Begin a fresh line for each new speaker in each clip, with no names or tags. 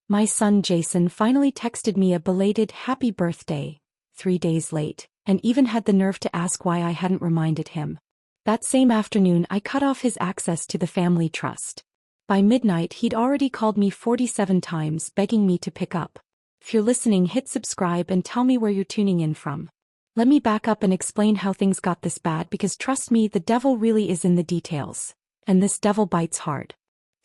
My son Jason finally texted me a belated happy birthday, 3 days late, and even had the nerve to ask why I hadn't reminded him. That same afternoon I cut off his access to the family trust. By midnight he'd already called me 47 times begging me to pick up. If you're listening, hit subscribe and tell me where you're tuning in from. Let me back up and explain how things got this bad, because trust me, the devil really is in the details. And this devil bites hard.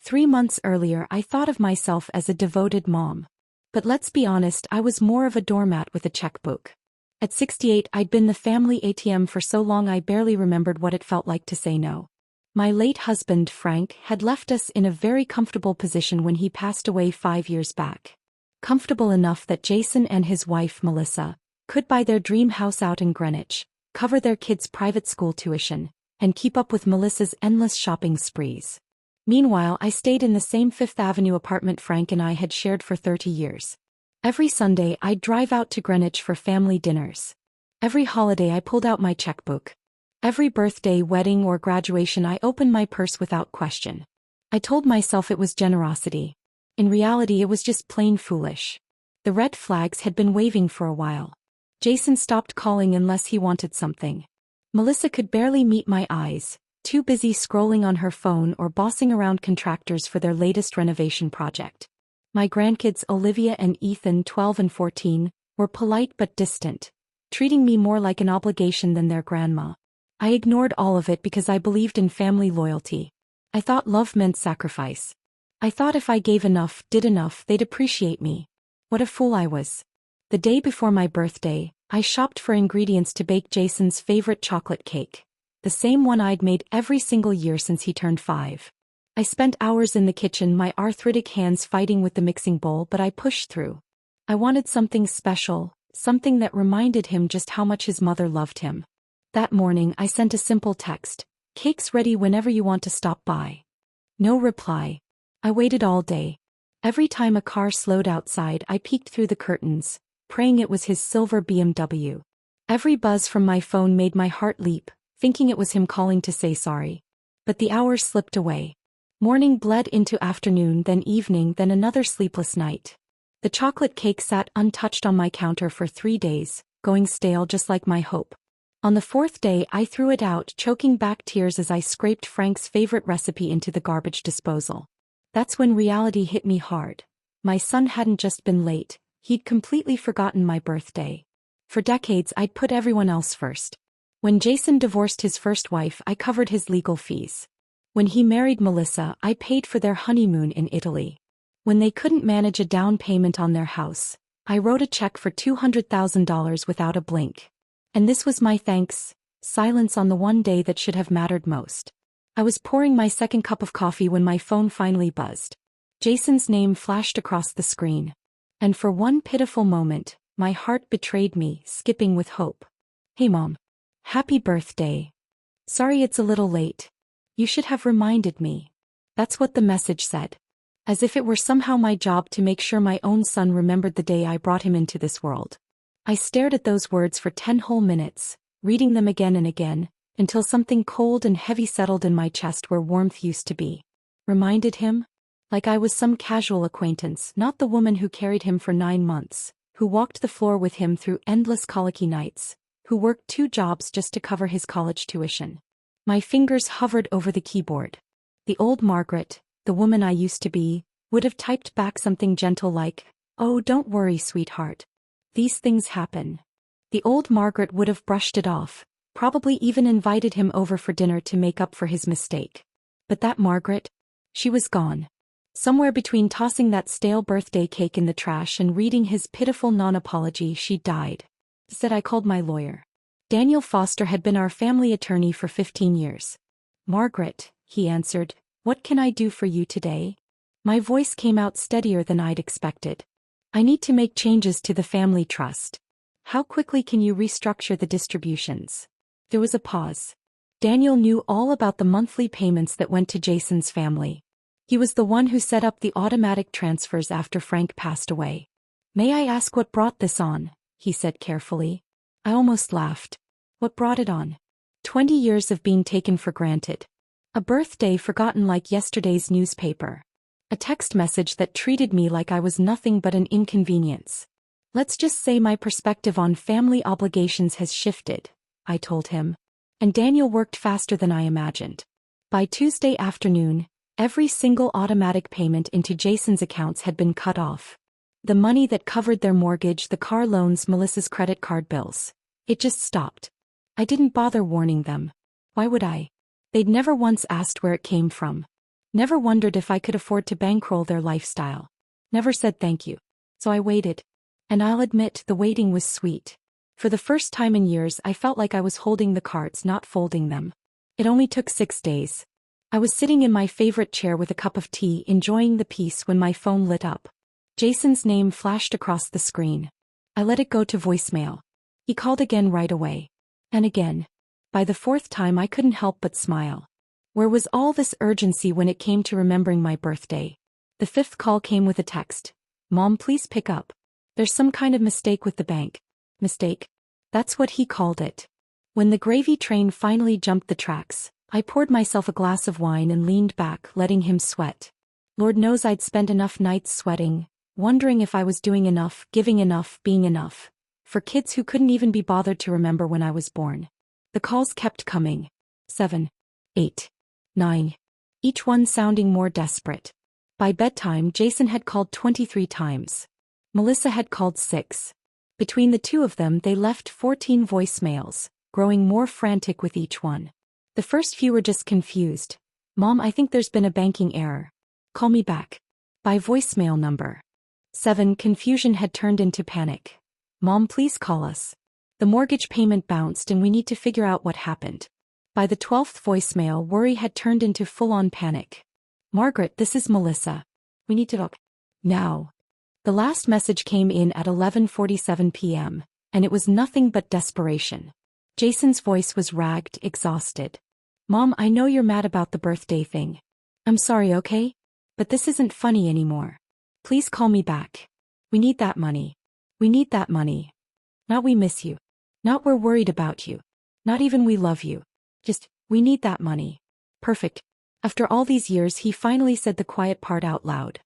3 months earlier I thought of myself as a devoted mom. But let's be honest, I was more of a doormat with a checkbook. At 68 I'd been the family ATM for so long I barely remembered what it felt like to say no. My late husband, Frank, had left us in a very comfortable position when he passed away 5 years back. Comfortable enough that Jason and his wife, Melissa, could buy their dream house out in Greenwich, cover their kids' private school tuition, and keep up with Melissa's endless shopping sprees. Meanwhile, I stayed in the same Fifth Avenue apartment Frank and I had shared for 30 years. Every Sunday I'd drive out to Greenwich for family dinners. Every holiday I pulled out my checkbook. Every birthday, wedding, or graduation I opened my purse without question. I told myself it was generosity. In reality, it was just plain foolish. The red flags had been waving for a while. Jason stopped calling unless he wanted something. Melissa could barely meet my eyes, too busy scrolling on her phone or bossing around contractors for their latest renovation project. My grandkids, Olivia and Ethan, 12 and 14, were polite but distant, treating me more like an obligation than their grandma. I ignored all of it because I believed in family loyalty. I thought love meant sacrifice. I thought if I gave enough, did enough, they'd appreciate me. What a fool I was. The day before my birthday, I shopped for ingredients to bake Jason's favorite chocolate cake, the same one I'd made every single year since he turned 5. I spent hours in the kitchen, my arthritic hands fighting with the mixing bowl, but I pushed through. I wanted something special, something that reminded him just how much his mother loved him. That morning I sent a simple text, "Cake's ready whenever you want to stop by." No reply. I waited all day. Every time a car slowed outside I peeked through the curtains, praying it was his silver BMW. Every buzz from my phone made my heart leap, thinking it was him calling to say sorry. But the hours slipped away. Morning bled into afternoon, then evening, then another sleepless night. The chocolate cake sat untouched on my counter for 3 days, going stale just like my hope. On the 4th day I threw it out, choking back tears as I scraped Frank's favorite recipe into the garbage disposal. That's when reality hit me hard. My son hadn't just been late, he'd completely forgotten my birthday. For decades I'd put everyone else first. When Jason divorced his first wife, I covered his legal fees. When he married Melissa, I paid for their honeymoon in Italy. When they couldn't manage a down payment on their house, I wrote a check for $200,000 without a blink. And this was my thanks: silence on the one day that should have mattered most. I was pouring my second cup of coffee when my phone finally buzzed. Jason's name flashed across the screen. And for one pitiful moment, my heart betrayed me, skipping with hope. "Hey Mom. Happy birthday. Sorry it's a little late. You should have reminded me." That's what the message said. As if it were somehow my job to make sure my own son remembered the day I brought him into this world. I stared at those words for 10 whole minutes, reading them again and again, until something cold and heavy settled in my chest where warmth used to be. Reminded him? Like I was some casual acquaintance, not the woman who carried him for 9 months, who walked the floor with him through endless colicky nights, who worked 2 jobs just to cover his college tuition. My fingers hovered over the keyboard. The old Margaret, the woman I used to be, would have typed back something gentle like, "Oh, don't worry, sweetheart. These things happen." The old Margaret would have brushed it off, probably even invited him over for dinner to make up for his mistake. But that Margaret? She was gone. Somewhere between tossing that stale birthday cake in the trash and reading his pitiful non-apology, she died. Instead, I called my lawyer. Daniel Foster had been our family attorney for 15 years. "Margaret," he answered, "what can I do for you today?" My voice came out steadier than I'd expected. "I need to make changes to the family trust. How quickly can you restructure the distributions?" There was a pause. Daniel knew all about the monthly payments that went to Jason's family. He was the one who set up the automatic transfers after Frank passed away. "May I ask what brought this on?" he said carefully. I almost laughed. What brought it on? 20 years of being taken for granted. A birthday forgotten like yesterday's newspaper. A text message that treated me like I was nothing but an inconvenience. Let's just say my perspective on family obligations has shifted, I told him. And Daniel worked faster than I imagined. By Tuesday afternoon, every single automatic payment into Jason's accounts had been cut off. The money that covered their mortgage, the car loans, Melissa's credit card bills. It just stopped. I didn't bother warning them. Why would I? They'd never once asked where it came from. Never wondered if I could afford to bankroll their lifestyle. Never said thank you. So I waited. And I'll admit the waiting was sweet. For the first time in years I felt like I was holding the cards, not folding them. It only took 6 days. I was sitting in my favorite chair with a cup of tea, enjoying the peace when my phone lit up. Jason's name flashed across the screen. I let it go to voicemail. He called again right away. And again. By the 4th time I couldn't help but smile. Where was all this urgency when it came to remembering my birthday? The 5th call came with a text. Mom, please pick up. There's some kind of mistake with the bank. Mistake? That's what he called it. When the gravy train finally jumped the tracks, I poured myself a glass of wine and leaned back, letting him sweat. Lord knows I'd spent enough nights sweating, wondering if I was doing enough, giving enough, being enough. For kids who couldn't even be bothered to remember when I was born. The calls kept coming. 7, 8, 9. Each one sounding more desperate. By bedtime, Jason had called 23 times. Melissa had called 6. Between the two of them, they left 14 voicemails, growing more frantic with each one. The first few were just confused. Mom, I think there's been a banking error. Call me back. By voicemail number 7, confusion had turned into panic. Mom, please call us. The mortgage payment bounced and we need to figure out what happened. By the 12th voicemail, worry had turned into full-on panic. Margaret, this is Melissa. We need to talk. Now. The last message came in at 11:47 p.m., and it was nothing but desperation. Jason's voice was ragged, exhausted. Mom, I know you're mad about the birthday thing. I'm sorry, okay? But this isn't funny anymore. Please call me back. We need that money. We need that money. Not we miss you. Not we're worried about you. Not even we love you. Just, we need that money. Perfect. After all these years, he finally said the quiet part out loud.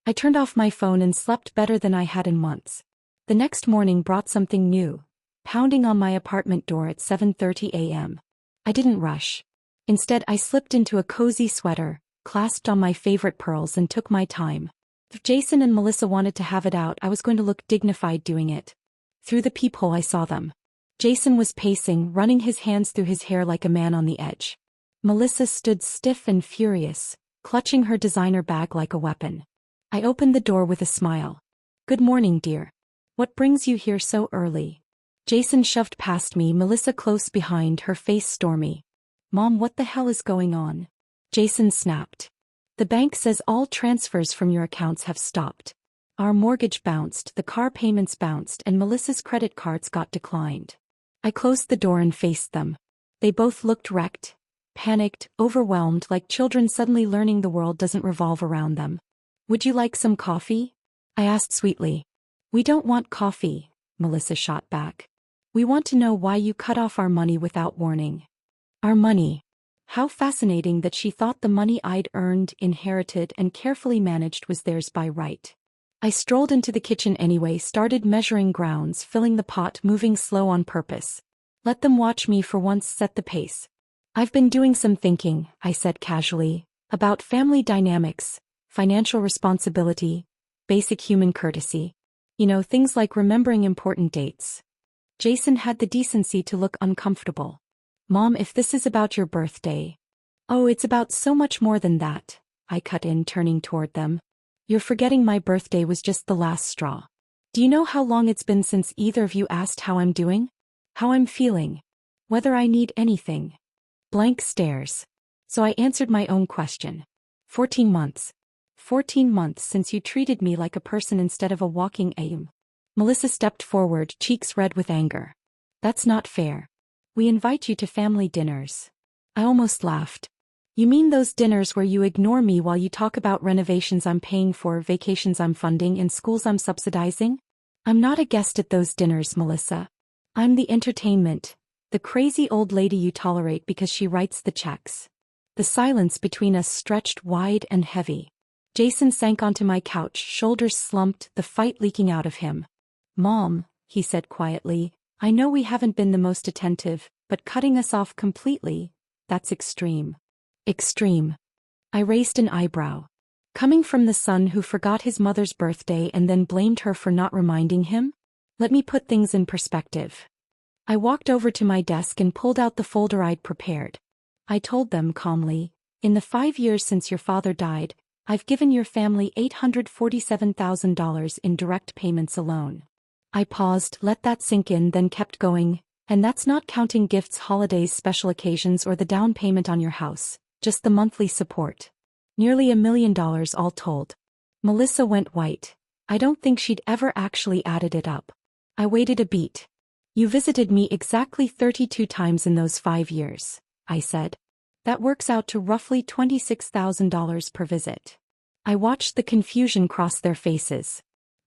I turned off my phone and slept better than I had in months. The next morning brought something new, pounding on my apartment door at 7:30 a.m. I didn't rush. Instead, I slipped into a cozy sweater, clasped on my favorite pearls, and took my time. If Jason and Melissa wanted to have it out, I was going to look dignified doing it. Through the peephole I saw them. Jason was pacing, running his hands through his hair like a man on the edge. Melissa stood stiff and furious, clutching her designer bag like a weapon. I opened the door with a smile. Good morning, dear. What brings you here so early? Jason shoved past me, Melissa close behind, her face stormy. Mom, what the hell is going on? Jason snapped. The bank says all transfers from your accounts have stopped. Our mortgage bounced, the car payments bounced, and Melissa's credit cards got declined. I closed the door and faced them. They both looked wrecked, panicked, overwhelmed, like children suddenly learning the world doesn't revolve around them. Would you like some coffee? I asked sweetly. We don't want coffee, Melissa shot back. We want to know why you cut off our money without warning. Our money. How fascinating that she thought the money I'd earned, inherited, and carefully managed was theirs by right. I strolled into the kitchen anyway, started measuring grounds, filling the pot, moving slow on purpose. Let them watch me for once, set the pace. I've been doing some thinking, I said casually, about family dynamics, financial responsibility, basic human courtesy. You know, things like remembering important dates. Jason had the decency to look uncomfortable. Mom, if this is about your birthday. Oh, it's about so much more than that, I cut in, turning toward them. You're forgetting my birthday was just the last straw. Do you know how long it's been since either of you asked how I'm doing? How I'm feeling? Whether I need anything? Blank stares. So I answered my own question. 14 months. 14 months since you treated me like a person instead of a walking aim. Melissa stepped forward, cheeks red with anger. That's not fair. We invite you to family dinners. I almost laughed. You mean those dinners where you ignore me while you talk about renovations I'm paying for, vacations I'm funding, and schools I'm subsidizing? I'm not a guest at those dinners, Melissa. I'm the entertainment, the crazy old lady you tolerate because she writes the checks. The silence between us stretched wide and heavy. Jason sank onto my couch, shoulders slumped, the fight leaking out of him. "Mom," he said quietly, "I know we haven't been the most attentive, but cutting us off completely, that's extreme." Extreme. I raised an eyebrow. Coming from the son who forgot his mother's birthday and then blamed her for not reminding him? Let me put things in perspective. I walked over to my desk and pulled out the folder I'd prepared. I told them calmly, "In the 5 years since your father died, I've given your family $847,000 in direct payments alone." I paused, let that sink in, then kept going, "And that's not counting gifts, holidays, special occasions, or the down payment on your house, just the monthly support. Nearly $1 million all told." Melissa went white. I don't think she'd ever actually added it up. I waited a beat. "You visited me exactly 32 times in those 5 years, I said. "That works out to roughly $26,000 per visit." I watched the confusion cross their faces.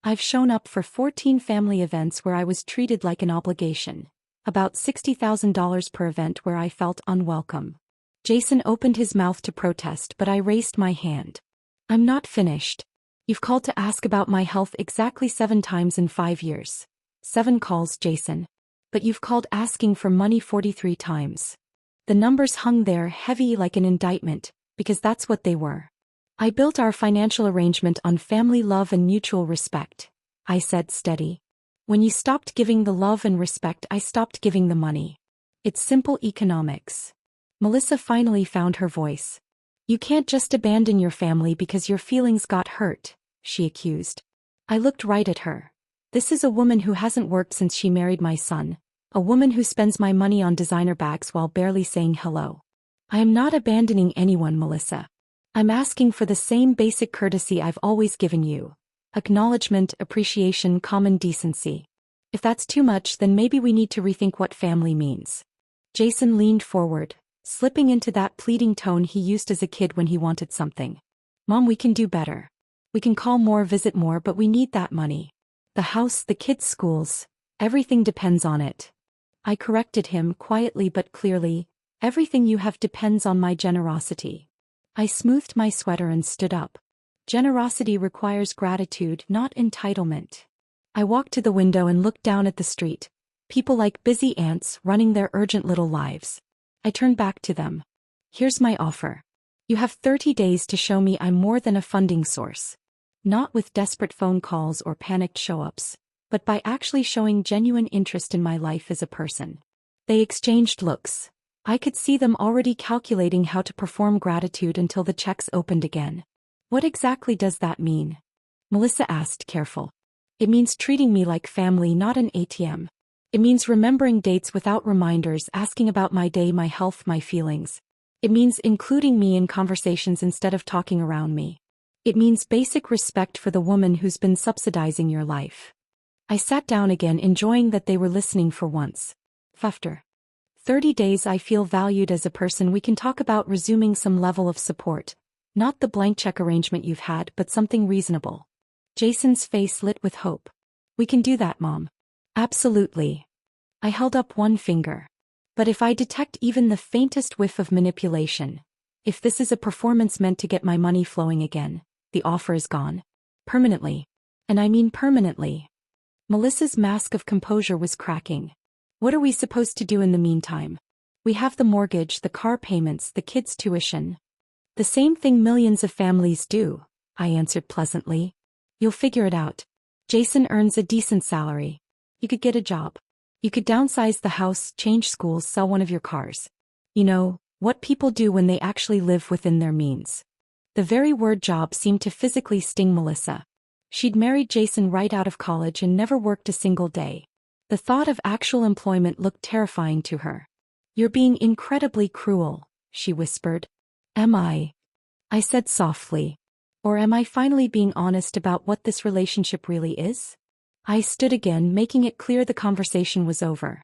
"I've shown up for 14 family events where I was treated like an obligation. About $60,000 per event where I felt unwelcome." Jason opened his mouth to protest, but I raised my hand. "I'm not finished. You've called to ask about my health exactly 7 times in 5 years. 7 calls, Jason. But you've called asking for money 43 times. The numbers hung there heavy like an indictment, because that's what they were. "I built our financial arrangement on family love and mutual respect," I said steady. "When you stopped giving the love and respect, I stopped giving the money. It's simple economics." Melissa finally found her voice. "You can't just abandon your family because your feelings got hurt," she accused. I looked right at her. This is a woman who hasn't worked since she married my son. A woman who spends my money on designer bags while barely saying hello. "I am not abandoning anyone, Melissa. I'm asking for the same basic courtesy I've always given you. Acknowledgement, appreciation, common decency. If that's too much, then maybe we need to rethink what family means." Jason leaned forward, slipping into that pleading tone he used as a kid when he wanted something. "Mom, we can do better. We can call more, visit more, but we need that money. The house, the kids' schools, everything depends on it." I corrected him quietly but clearly, "Everything you have depends on my generosity." I smoothed my sweater and stood up. Generosity requires gratitude, not entitlement. I walked to the window and looked down at the street. People like busy ants running their urgent little lives. I turned back to them. "Here's my offer. You have 30 days to show me I'm more than a funding source. Not with desperate phone calls or panicked show-ups, but by actually showing genuine interest in my life as a person." They exchanged looks. I could see them already calculating how to perform gratitude until the checks opened again. "What exactly does that mean?" Melissa asked, careful. "It means treating me like family, not an ATM. It means remembering dates without reminders, asking about my day, my health, my feelings. It means including me in conversations instead of talking around me. It means basic respect for the woman who's been subsidizing your life." I sat down again, enjoying that they were listening for once. "After 30 days I feel valued as a person. We can talk about resuming some level of support. Not the blank check arrangement you've had, but something reasonable." Jason's face lit with hope. "We can do that, Mom." "Absolutely." I held up one finger. "But if I detect even the faintest whiff of manipulation, if this is a performance meant to get my money flowing again, the offer is gone. Permanently. And I mean permanently." Melissa's mask of composure was cracking. "What are we supposed to do in the meantime? We have the mortgage, the car payments, the kids' tuition." "The same thing millions of families do," I answered pleasantly. "You'll figure it out. Jason earns a decent salary. You could get a job. You could downsize the house, change schools, sell one of your cars. You know, what people do when they actually live within their means." The very word job seemed to physically sting Melissa. She'd married Jason right out of college and never worked a single day. The thought of actual employment looked terrifying to her. "You're being incredibly cruel," she whispered. "Am I?" I said softly. "Or am I finally being honest about what this relationship really is?" I stood again, making it clear the conversation was over.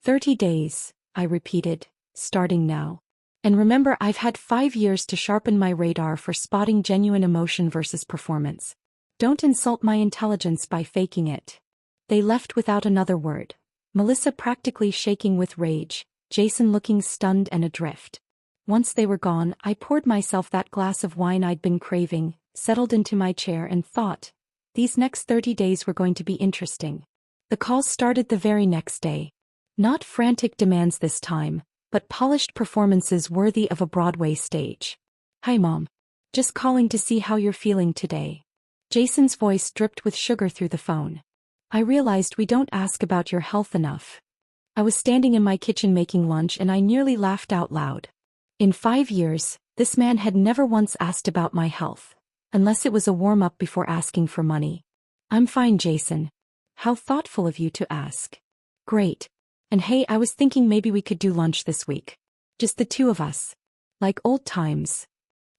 30 days, I repeated, starting now. "And remember, I've had 5 years to sharpen my radar for spotting genuine emotion versus performance. Don't insult my intelligence by faking it." They left without another word. Melissa practically shaking with rage, Jason looking stunned and adrift. Once they were gone, I poured myself that glass of wine I'd been craving, settled into my chair and thought, these next 30 days were going to be interesting. The calls started the very next day. Not frantic demands this time, but polished performances worthy of a Broadway stage. Hi Mom. Just calling to see how you're feeling today. Jason's voice dripped with sugar through the phone. I realized we don't ask about your health enough. I was standing in my kitchen making lunch and I nearly laughed out loud. In 5 years, this man had never once asked about my health, unless it was a warm-up before asking for money. I'm fine, Jason. How thoughtful of you to ask. Great. And hey, I was thinking maybe we could do lunch this week. Just the two of us. Like old times.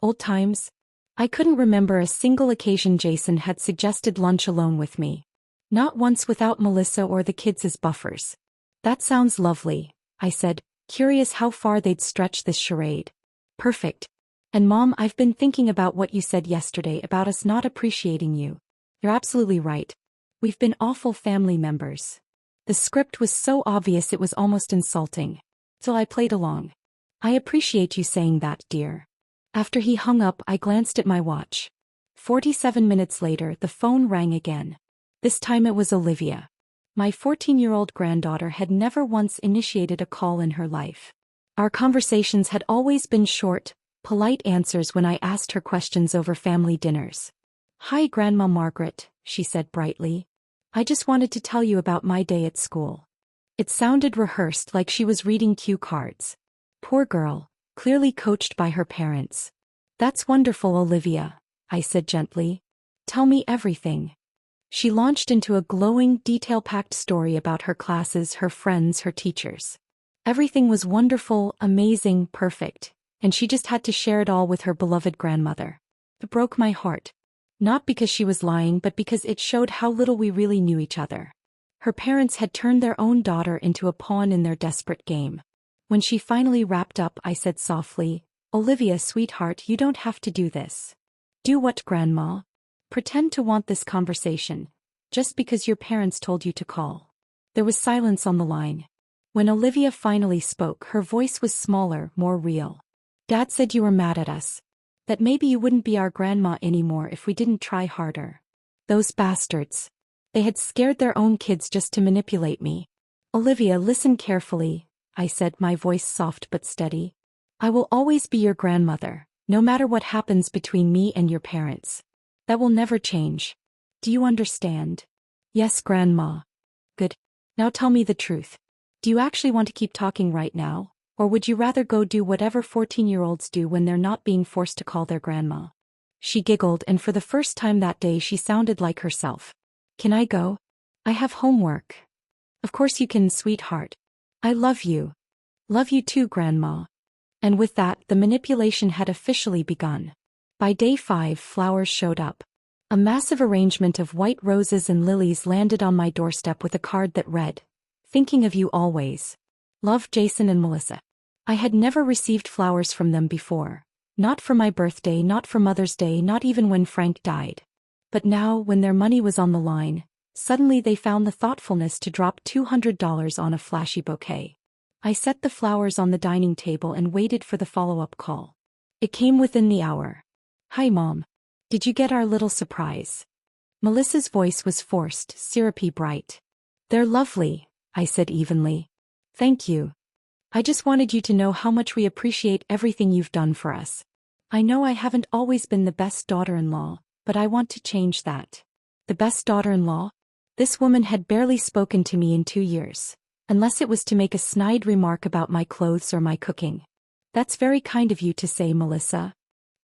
Old times? I couldn't remember a single occasion Jason had suggested lunch alone with me. Not once without Melissa or the kids as buffers. That sounds lovely, I said, curious how far they'd stretch this charade. Perfect. And Mom, I've been thinking about what you said yesterday about us not appreciating you. You're absolutely right. We've been awful family members. The script was so obvious it was almost insulting. So I played along. I appreciate you saying that, dear. After he hung up, I glanced at my watch. 47 minutes later, the phone rang again. This time it was Olivia. My 14-year-old granddaughter had never once initiated a call in her life. Our conversations had always been short, polite answers when I asked her questions over family dinners. Hi, Grandma Margaret, she said brightly. I just wanted to tell you about my day at school. It sounded rehearsed, like she was reading cue cards. Poor girl, clearly coached by her parents. That's wonderful, Olivia, I said gently. Tell me everything. She launched into a glowing, detail-packed story about her classes, her friends, her teachers. Everything was wonderful, amazing, perfect, and she just had to share it all with her beloved grandmother. It broke my heart. Not because she was lying, but because it showed how little we really knew each other. Her parents had turned their own daughter into a pawn in their desperate game. When she finally wrapped up, I said softly, Olivia, sweetheart, you don't have to do this. Do what, Grandma? Pretend to want this conversation, just because your parents told you to call. There was silence on the line. When Olivia finally spoke, her voice was smaller, more real. Dad said you were mad at us. That maybe you wouldn't be our grandma anymore if we didn't try harder. Those bastards. They had scared their own kids just to manipulate me. Olivia, listen carefully, I said, my voice soft but steady. I will always be your grandmother, no matter what happens between me and your parents. That will never change. Do you understand? Yes, Grandma. Good. Now tell me the truth. Do you actually want to keep talking right now? Or would you rather go do whatever 14-year-olds do when they're not being forced to call their grandma? She giggled, and for the first time that day she sounded like herself. Can I go? I have homework. Of course you can, sweetheart. I love you. Love you too, Grandma. And with that, the manipulation had officially begun. By day 5, flowers showed up. A massive arrangement of white roses and lilies landed on my doorstep with a card that read, Thinking of you always. Love, Jason and Melissa. I had never received flowers from them before. Not for my birthday, not for Mother's Day, not even when Frank died. But now, when their money was on the line, suddenly they found the thoughtfulness to drop $200 on a flashy bouquet. I set the flowers on the dining table and waited for the follow-up call. It came within the hour. Hi, Mom. Did you get our little surprise? Melissa's voice was forced, syrupy bright. They're lovely, I said evenly. Thank you. I just wanted you to know how much we appreciate everything you've done for us. I know I haven't always been the best daughter-in-law, but I want to change that. The best daughter-in-law? This woman had barely spoken to me in 2 years, unless it was to make a snide remark about my clothes or my cooking. That's very kind of you to say, Melissa.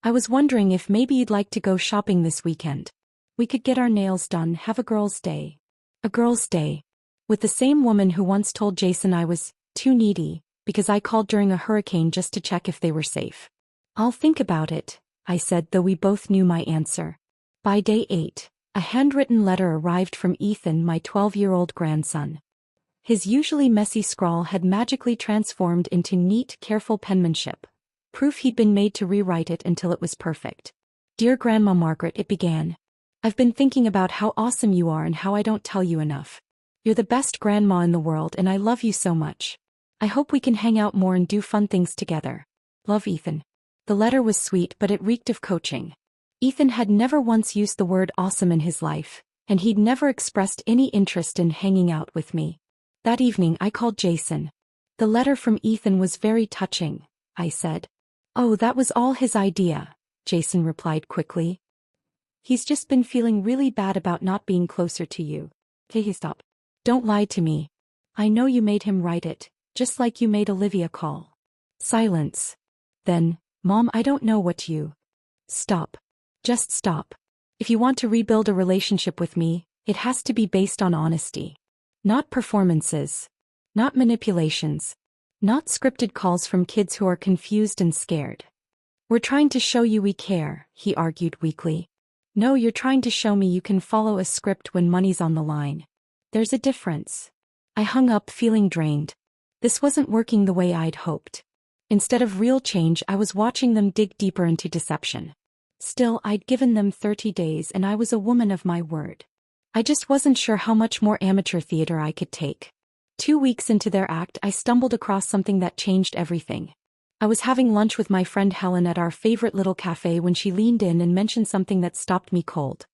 I was wondering if maybe you'd like to go shopping this weekend. We could get our nails done, have a girls' day. A girls' day. With the same woman who once told Jason I was too needy, because I called during a hurricane just to check if they were safe. I'll think about it, I said, though we both knew my answer. By day 8, a handwritten letter arrived from Ethan, my 12-year-old grandson. His usually messy scrawl had magically transformed into neat, careful penmanship, proof he'd been made to rewrite it until it was perfect. Dear Grandma Margaret, it began. I've been thinking about how awesome you are and how I don't tell you enough. You're the best grandma in the world and I love you so much. I hope we can hang out more and do fun things together. Love, Ethan. The letter was sweet, but it reeked of coaching. Ethan had never once used the word awesome in his life, and he'd never expressed any interest in hanging out with me. That evening I called Jason. The letter from Ethan was very touching, I said. Oh, that was all his idea, Jason replied quickly. He's just been feeling really bad about not being closer to you. Okay, stop. Don't lie to me. I know you made him write it, just like you made Olivia call. Silence. Then, Mom, I don't know what you... Stop. Just stop. If you want to rebuild a relationship with me, it has to be based on honesty. Not performances. Not manipulations. Not scripted calls from kids who are confused and scared. We're trying to show you we care, he argued weakly. No, you're trying to show me you can follow a script when money's on the line. There's a difference. I hung up feeling drained. This wasn't working the way I'd hoped. Instead of real change, I was watching them dig deeper into deception. Still, I'd given them 30 days and I was a woman of my word. I just wasn't sure how much more amateur theater I could take. 2 weeks into their act, I stumbled across something that changed everything. I was having lunch with my friend Helen at our favorite little cafe when she leaned in and mentioned something that stopped me cold.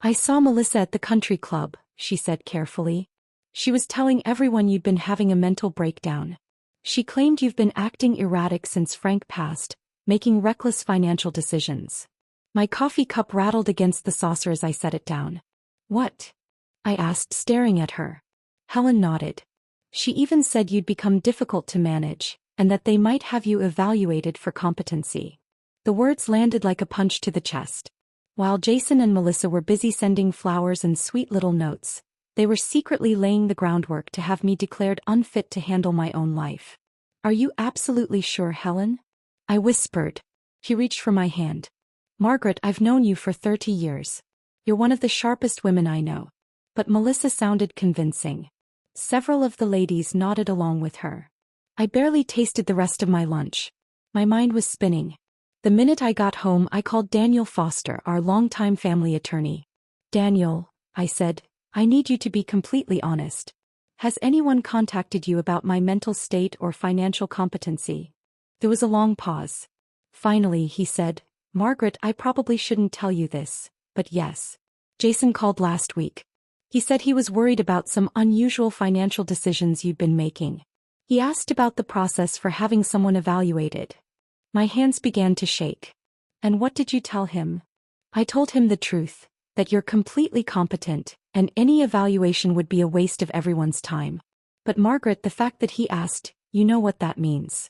I saw Melissa at the country club, she said carefully. She was telling everyone you'd been having a mental breakdown. She claimed you've been acting erratic since Frank passed, making reckless financial decisions. My coffee cup rattled against the saucer as I set it down. What? I asked, staring at her. Helen nodded. She even said you'd become difficult to manage, and that they might have you evaluated for competency. The words landed like a punch to the chest. While Jason and Melissa were busy sending flowers and sweet little notes, they were secretly laying the groundwork to have me declared unfit to handle my own life. Are you absolutely sure, Helen? I whispered. She reached for my hand. Margaret, I've known you for 30 years. You're one of the sharpest women I know. But Melissa sounded convincing. Several of the ladies nodded along with her. I barely tasted the rest of my lunch. My mind was spinning. The minute I got home, I called Daniel Foster, our longtime family attorney. Daniel, I said, I need you to be completely honest. Has anyone contacted you about my mental state or financial competency? There was a long pause. Finally, he said, Margaret, I probably shouldn't tell you this, but yes. Jason called last week. He said he was worried about some unusual financial decisions you'd been making. He asked about the process for having someone evaluated. My hands began to shake. And what did you tell him? I told him the truth, that you're completely competent, and any evaluation would be a waste of everyone's time. But Margaret, the fact that he asked, you know what that means.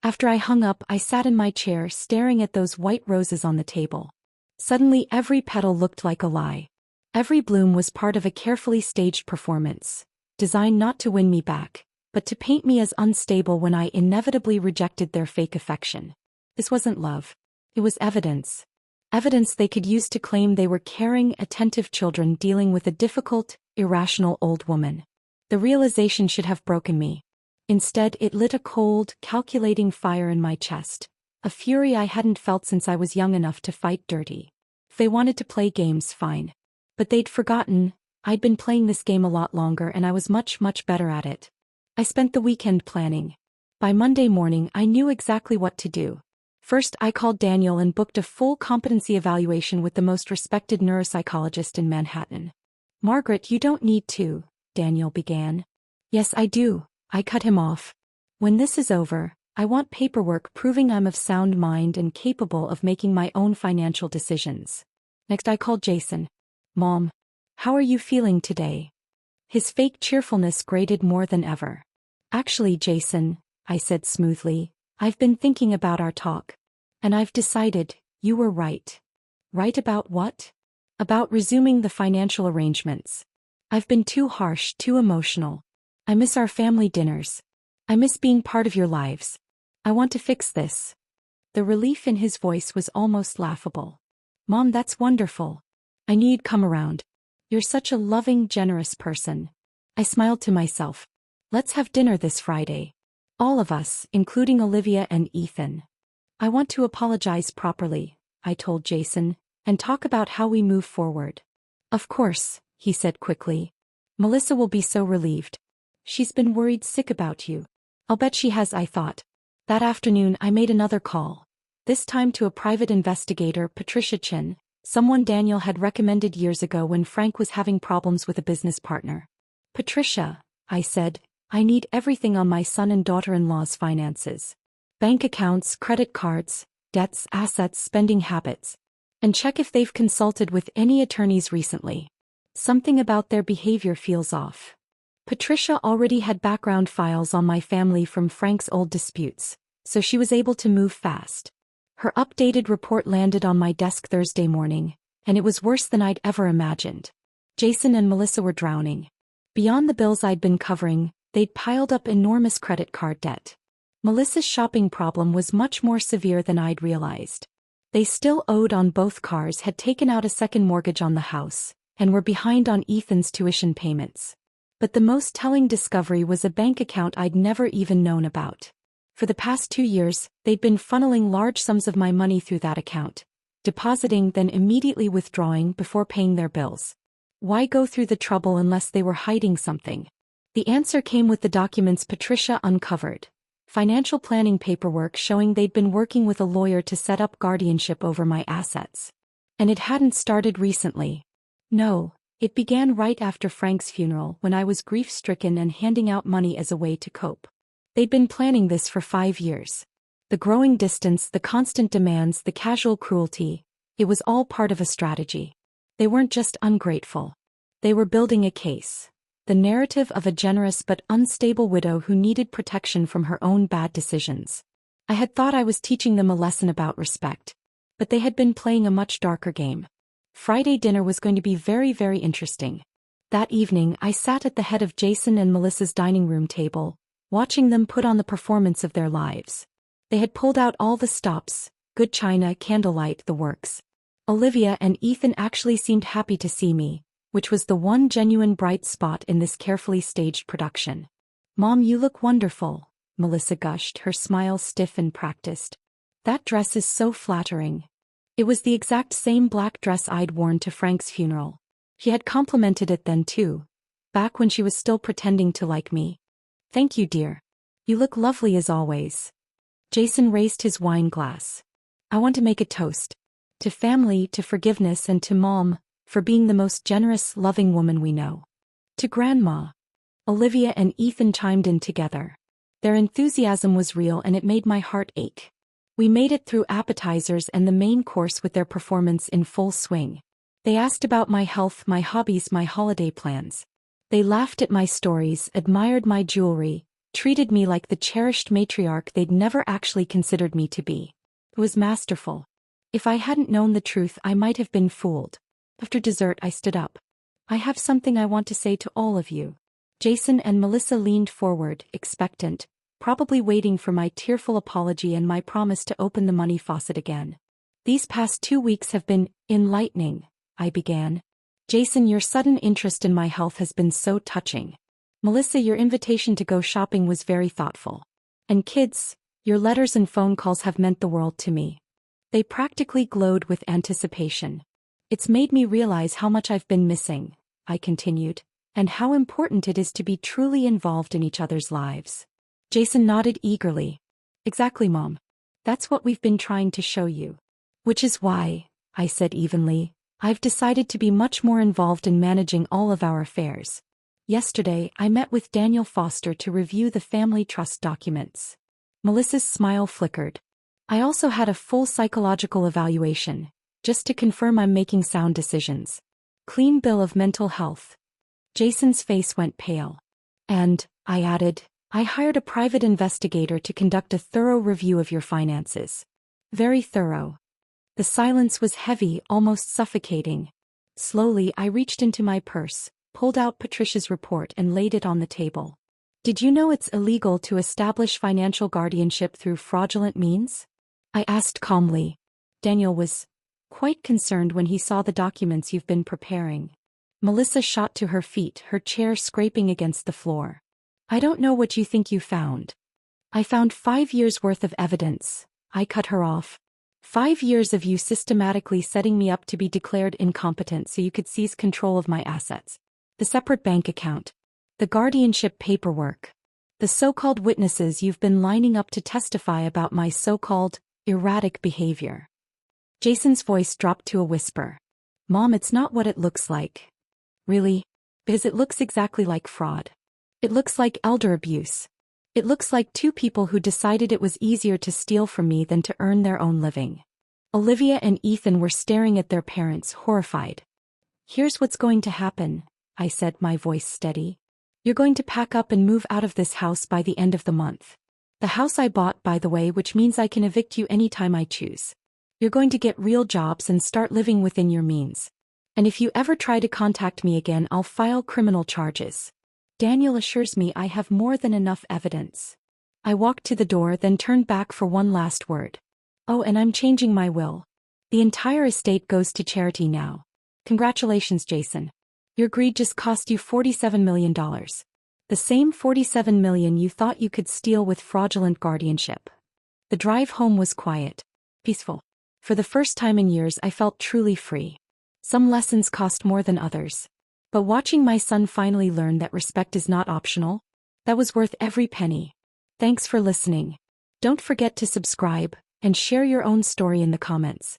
After I hung up, I sat in my chair staring at those white roses on the table. Suddenly every petal looked like a lie. Every bloom was part of a carefully staged performance, designed not to win me back, but to paint me as unstable when I inevitably rejected their fake affection. This wasn't love. It was evidence. Evidence they could use to claim they were caring, attentive children dealing with a difficult, irrational old woman. The realization should have broken me. Instead, it lit a cold, calculating fire in my chest, a fury I hadn't felt since I was young enough to fight dirty. If they wanted to play games, fine. But they'd forgotten, I'd been playing this game a lot longer and I was much, much better at it. I spent the weekend planning. By Monday morning, I knew exactly what to do. First, I called Daniel and booked a full competency evaluation with the most respected neuropsychologist in Manhattan. Margaret, you don't need to, Daniel began. Yes, I do, I cut him off. When this is over, I want paperwork proving I'm of sound mind and capable of making my own financial decisions. Next, I called Jason. Mom, how are you feeling today? His fake cheerfulness grated more than ever. Actually, Jason, I said smoothly, I've been thinking about our talk. And I've decided, you were right. Right about what? About resuming the financial arrangements. I've been too harsh, too emotional. I miss our family dinners. I miss being part of your lives. I want to fix this. The relief in his voice was almost laughable. Mom, that's wonderful. I knew you'd come around. You're such a loving, generous person. I smiled to myself. Let's have dinner this Friday. All of us, including Olivia and Ethan. I want to apologize properly, I told Jason, and talk about how we move forward. Of course, he said quickly. Melissa will be so relieved. She's been worried sick about you. I'll bet she has, I thought. That afternoon I made another call. This time to a private investigator, Patricia Chin, Someone Daniel had recommended years ago when Frank was having problems with a business partner. Patricia, I said, I need everything on my son and daughter-in-law's finances. Bank accounts, credit cards, debts, assets, spending habits. And check if they've consulted with any attorneys recently. Something about their behavior feels off. Patricia already had background files on my family from Frank's old disputes, so she was able to move fast. Her updated report landed on my desk Thursday morning, and it was worse than I'd ever imagined. Jason and Melissa were drowning. Beyond the bills I'd been covering, they'd piled up enormous credit card debt. Melissa's shopping problem was much more severe than I'd realized. They still owed on both cars, had taken out a second mortgage on the house, and were behind on Ethan's tuition payments. But the most telling discovery was a bank account I'd never even known about. For the past 2 years, they'd been funneling large sums of my money through that account, depositing then immediately withdrawing before paying their bills. Why go through the trouble unless they were hiding something? The answer came with the documents Patricia uncovered. Financial planning paperwork showing they'd been working with a lawyer to set up guardianship over my assets. And it hadn't started recently. No, it began right after Frank's funeral when I was grief-stricken and handing out money as a way to cope. They'd been planning this for 5 years. The growing distance, the constant demands, the casual cruelty, it was all part of a strategy. They weren't just ungrateful. They were building a case. The narrative of a generous but unstable widow who needed protection from her own bad decisions. I had thought I was teaching them a lesson about respect. But they had been playing a much darker game. Friday dinner was going to be very, very interesting. That evening, I sat at the head of Jason and Melissa's dining room table, watching them put on the performance of their lives. They had pulled out all the stops, good china, candlelight, the works. Olivia and Ethan actually seemed happy to see me, which was the one genuine bright spot in this carefully staged production. "Mom, you look wonderful," Melissa gushed, her smile stiff and practiced. "That dress is so flattering." It was the exact same black dress I'd worn to Frank's funeral. She had complimented it then too, back when she was still pretending to like me. "Thank you, dear. You look lovely as always." Jason raised his wine glass. "I want to make a toast. To family, to forgiveness, and to Mom, for being the most generous, loving woman we know." "To Grandma." Olivia and Ethan chimed in together. Their enthusiasm was real and it made my heart ache. We made it through appetizers and the main course with their performance in full swing. They asked about my health, my hobbies, my holiday plans. They laughed at my stories, admired my jewelry, treated me like the cherished matriarch they'd never actually considered me to be. It was masterful. If I hadn't known the truth, I might have been fooled. After dessert, I stood up. "I have something I want to say to all of you." Jason and Melissa leaned forward, expectant, probably waiting for my tearful apology and my promise to open the money faucet again. "These past 2 weeks have been enlightening," I began. "Jason, your sudden interest in my health has been so touching. Melissa, your invitation to go shopping was very thoughtful. And kids, your letters and phone calls have meant the world to me." They practically glowed with anticipation. "It's made me realize how much I've been missing," I continued, "and how important it is to be truly involved in each other's lives." Jason nodded eagerly. "Exactly, Mom. That's what we've been trying to show you. Which is why," I said evenly, "I've decided to be much more involved in managing all of our affairs. Yesterday, I met with Daniel Foster to review the family trust documents." Melissa's smile flickered. "I also had a full psychological evaluation, just to confirm I'm making sound decisions. Clean bill of mental health." Jason's face went pale. "And," I added, "I hired a private investigator to conduct a thorough review of your finances." "Very thorough." The silence was heavy, almost suffocating. Slowly, I reached into my purse, pulled out Patricia's report and laid it on the table. "Did you know it's illegal to establish financial guardianship through fraudulent means?" I asked calmly. Daniel was quite concerned when he saw the documents you've been preparing. Melissa shot to her feet, her chair scraping against the floor. "I don't know what you think you found." "I found 5 years' worth of evidence," I cut her off. 5 years of you systematically setting me up to be declared incompetent so you could seize control of my assets. The separate bank account. The guardianship paperwork. The so-called witnesses you've been lining up to testify about my so-called erratic behavior." Jason's voice dropped to a whisper. Mom, it's not what it looks like. Really? Because it looks exactly like fraud. It looks like elder abuse. It looks like two people who decided it was easier to steal from me than to earn their own living. Olivia and Ethan were staring at their parents, horrified. Here's what's going to happen, I said, my voice steady. You're going to pack up and move out of this house by the end of the month. The house I bought, by the way, which means I can evict you anytime I choose. You're going to get real jobs and start living within your means. And if you ever try to contact me again, I'll file criminal charges. Daniel assures me I have more than enough evidence. I walked to the door, then turned back for one last word. Oh, and I'm changing my will. The entire estate goes to charity now. Congratulations, Jason. Your greed just cost you $47 million. The same $47 million you thought you could steal with fraudulent guardianship. The drive home was quiet, peaceful. For the first time in years, I felt truly free. Some lessons cost more than others. But watching my son finally learn that respect is not optional, that was worth every penny. Thanks for listening. Don't forget to subscribe and share your own story in the comments.